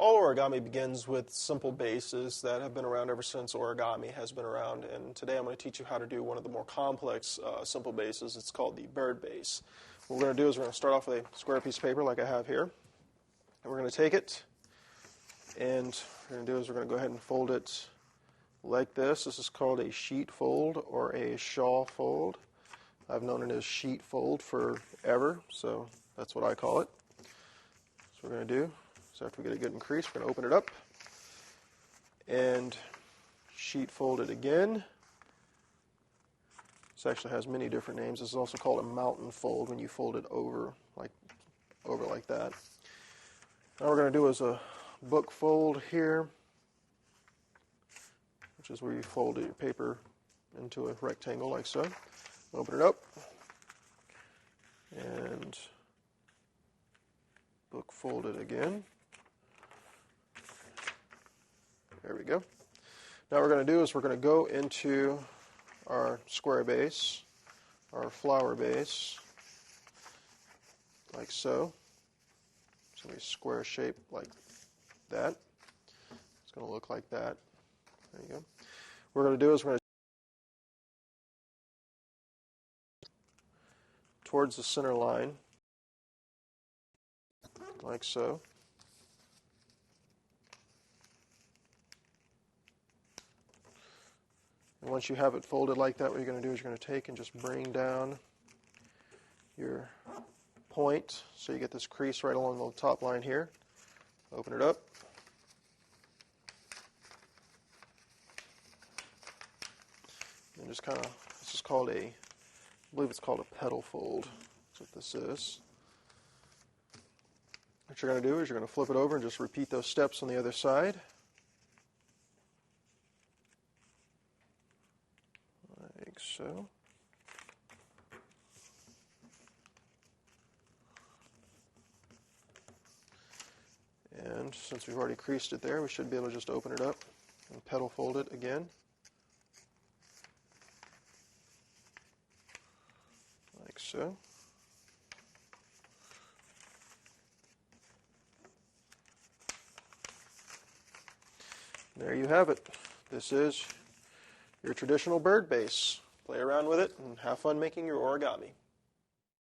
all origami begins with simple bases that have been around ever since origami has been around. And today I'm going to teach you how to do one of the more complex simple bases. It's called the bird base. What we're going to do is we're going to start off with a square piece of paper like I have here. And we're going to take it, and what we're going to do is we're going to go ahead and fold it like this. This is called a sheet fold or a shawl fold. I've known it as sheet fold forever, so that's what I call it. So what we're going to do is after we get it good and creased, we're going to open it up and sheet fold it again. This actually has many different names. This is also called a mountain fold when you fold it over like that. Now what we're going to do is a book fold here, which is where you fold your paper into a rectangle like so. Open it up and book fold it again. There we go. Now what we're going to do is we're going to go into our square base, our flower base, like so. It's going to be a square shape like that. It's going to look like that. There you go. What we're going to do is we're going to towards the center line, like so. And once you have it folded like that, what you're going to do is you're going to take and just bring down your point so you get this crease right along the top line here. Open it up. And just kind of, this is called I believe it's called a petal fold. That's what this is. What you're going to do is you're going to flip it over and just repeat those steps on the other side. Like so. And since we've already creased it there, we should be able to just open it up and petal fold it again. Like so. There you have it. This is your traditional bird base. Play around with it and have fun making your origami.